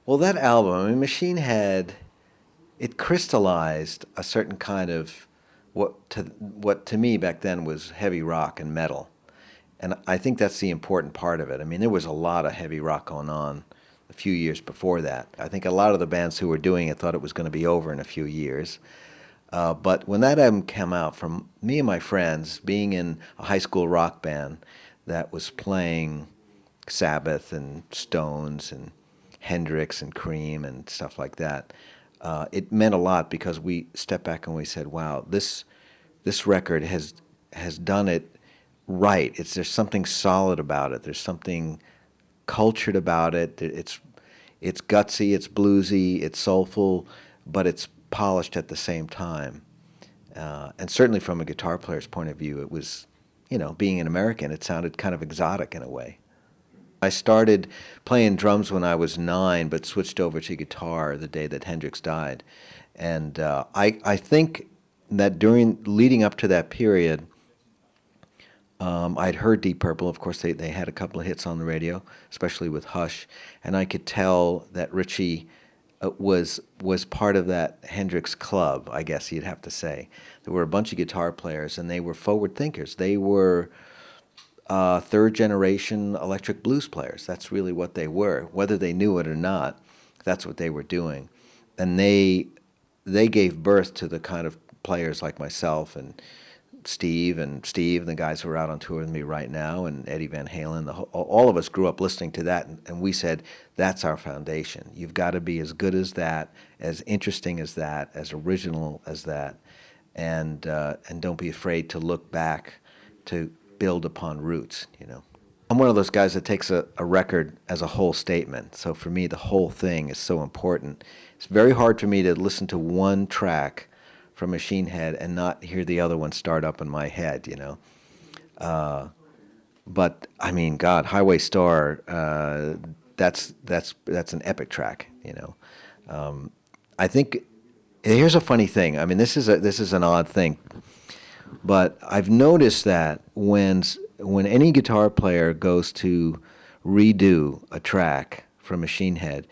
Well, that album, I mean, Machine Head, it crystallized a certain kind of what to me back then was heavy rock and metal. And I think that's the important part of it. I mean, there was a lot of heavy rock going on a few years before that. I think a lot of the bands who were doing it thought it was going to be over in a few years. But when that album came out, from me and my friends being in a high school rock band that was playing Sabbath and Stones and Hendrix and Cream and stuff like that, it meant a lot because we stepped back and we said, "Wow, this record has done it right. There's something solid about it. There's something cultured about it. It's gutsy, it's bluesy, it's soulful, but it's polished at the same time." And certainly from a guitar player's point of view, it was, being an American, it sounded kind of exotic in a way. I started playing drums when I was 9, but switched over to guitar the day that Hendrix died. And I think that leading up to that period, I'd heard Deep Purple. Of course, they had a couple of hits on the radio, especially with Hush, and I could tell that Richie was part of that Hendrix club, I guess you'd have to say. There were a bunch of guitar players, and they were forward thinkers. They were third generation electric blues players. That's really what they were. Whether they knew it or not, that's what they were doing. And they gave birth to the kind of players like myself and Steve, and the guys who are out on tour with me right now, and Eddie Van Halen. All of us grew up listening to that, and we said, that's our foundation. You've got to be as good as that, as interesting as that, as original as that, and don't be afraid to look back to build upon roots. I'm one of those guys that takes a record as a whole statement. So for me, the whole thing is so important. It's very hard for me to listen to one track from Machine Head and not hear the other one start up in my head. But I mean, God, Highway Star, that's an epic track. I think here's a funny thing. I mean, this is an odd thing, but I've noticed that when any guitar player goes to redo a track from Machine Head,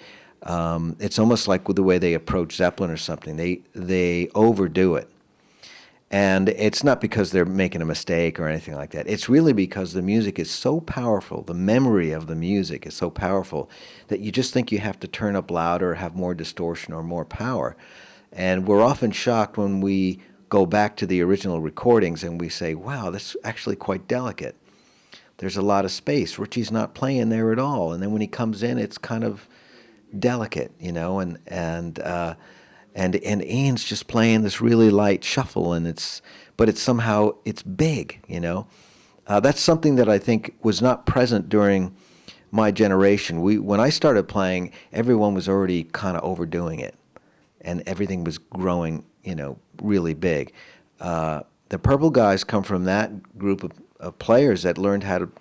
it's almost like with the way they approach Zeppelin or something. They overdo it. And it's not because they're making a mistake or anything like that. It's really because the music is so powerful, the memory of the music is so powerful that you just think you have to turn up louder, have more distortion or more power. And we're often shocked when we go back to the original recordings and we say, wow, that's actually quite delicate. There's a lot of space. Richie's not playing there at all. And then when he comes in, it's kind of delicate, and Ian's just playing this really light shuffle, but it's big. That's something that I think was not present during my generation. When I started playing, everyone was already kind of overdoing it, and everything was growing, really big. The Purple guys come from that group of players that learned how to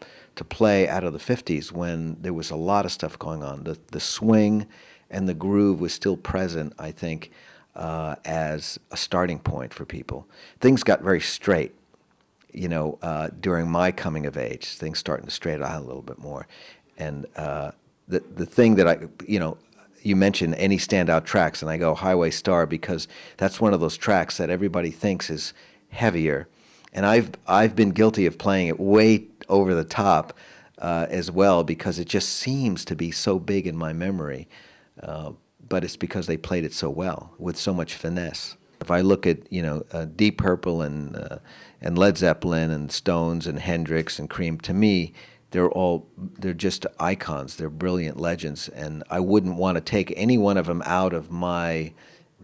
play out of the 50s when there was a lot of stuff going on. The swing and the groove was still present, I think, as a starting point for people. Things got very straight, during my coming of age. Things starting to straighten out a little bit more. And the thing that you mentioned any standout tracks, and I go Highway Star because that's one of those tracks that everybody thinks is heavier. And I've been guilty of playing it way over the top as well because it just seems to be so big in my memory. But it's because they played it so well with so much finesse. If I look at Deep Purple and Led Zeppelin and Stones and Hendrix and Cream, to me they're just icons. They're brilliant legends, and I wouldn't want to take any one of them out of my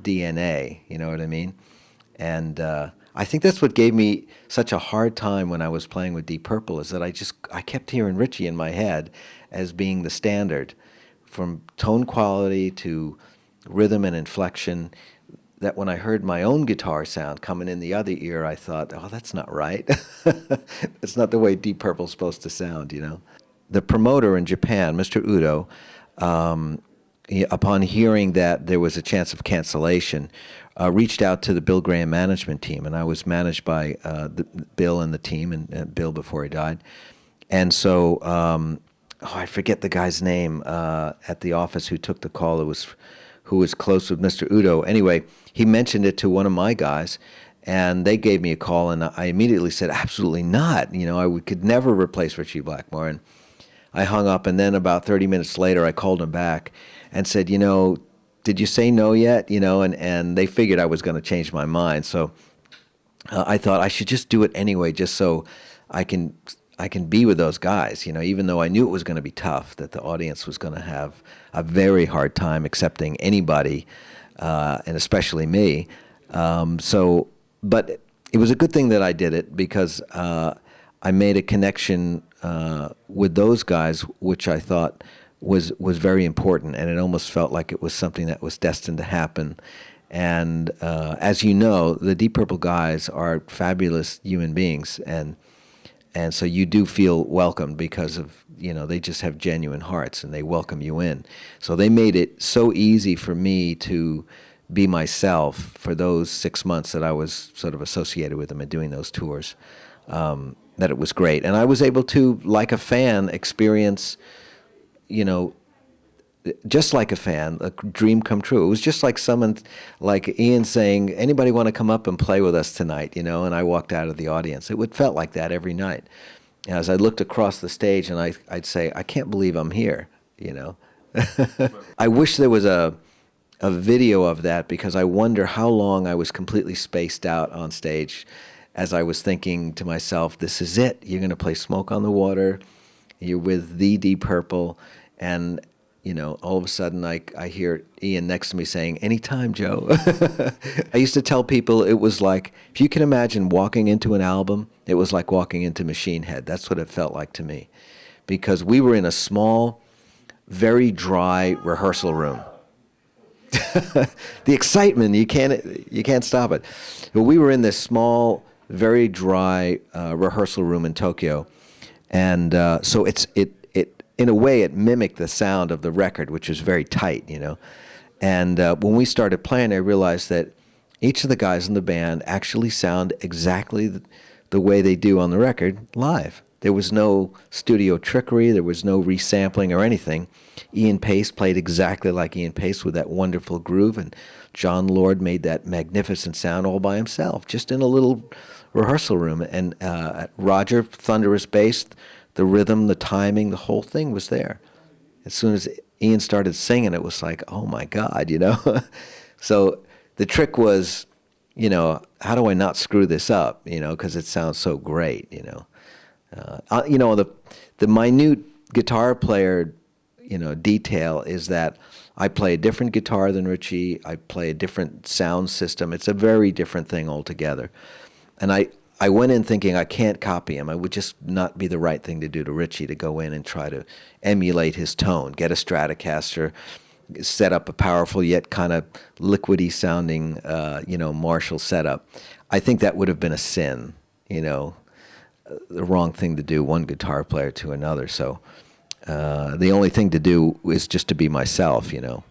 DNA. You know what I mean? And I think that's what gave me such a hard time when I was playing with Deep Purple, is that I kept hearing Richie in my head as being the standard, from tone quality to rhythm and inflection, that when I heard my own guitar sound coming in the other ear, I thought, oh, that's not right. That's not the way Deep Purple's supposed to sound. The promoter in Japan, Mr. Udo, upon hearing that there was a chance of cancellation, reached out to the Bill Graham management team, and I was managed by Bill and the team, and Bill before he died. And so oh, I forget the guy's name at the office who took the call. It was who was close with Mr. Udo. Anyway, he mentioned it to one of my guys, and they gave me a call, and I immediately said, absolutely not. You know, could never replace Richie Blackmore. And I hung up, and then about 30 minutes later, I called him back and said, you know, did you say no yet? You know, and they figured I was going to change my mind. So I thought I should just do it anyway, just so I can be with those guys, you know, even though I knew it was going to be tough, that the audience was going to have a very hard time accepting anybody, and especially me. But it was a good thing that I did it, because I made a connection with those guys, which I thought was very important, and it almost felt like it was something that was destined to happen. And as you know, the Deep Purple guys are fabulous human beings, and so you do feel welcomed, because of, you know, they just have genuine hearts and they welcome you in. So they made it so easy for me to be myself for those 6 months that I was sort of associated with them and doing those tours, that it was great. And I was able to, like a fan, experience, you know, just like a fan, a dream come true. It was just like someone, like Ian saying, anybody want to come up and play with us tonight, you know, and I walked out of the audience. It felt like that every night. As I looked across the stage, and I'd say, I can't believe I'm here, you know. I wish there was a video of that, because I wonder how long I was completely spaced out on stage as I was thinking to myself, this is it. You're going to play Smoke on the Water. You're with the Deep Purple. And you know, all of a sudden I hear Ian next to me saying, anytime, Joe. I used to tell people it was like, if you can imagine walking into an album, it was like walking into Machine Head. That's what it felt like to me. Because we were in a small, very dry rehearsal room. The excitement, you can't stop it. But we were in this small, very dry rehearsal room in Tokyo. And so it in a way, it mimicked the sound of the record, which was very tight, you know. And when we started playing, I realized that each of the guys in the band actually sound exactly the way they do on the record live. There was no studio trickery. There was no resampling or anything. Ian Pace played exactly like Ian Pace with that wonderful groove, and John Lord made that magnificent sound all by himself, just in a little rehearsal room. And Roger, thunderous bass, the rhythm, the timing, the whole thing was there. As soon as Ian started singing, it was like, oh my God, you know? So the trick was, you know, how do I not screw this up, you know, because it sounds so great, you know? You know, the minute guitar player, you know, detail is that I play a different guitar than Richie. I play a different sound system. It's a very different thing altogether. And I went in thinking I can't copy him. It would just not be the right thing to do to Richie, to go in and try to emulate his tone, get a Stratocaster, set up a powerful yet kind of liquidy sounding, you know, Marshall setup. I think that would have been a sin, you know, the wrong thing to do, one guitar player to another. So the only thing to do is just to be myself, you know.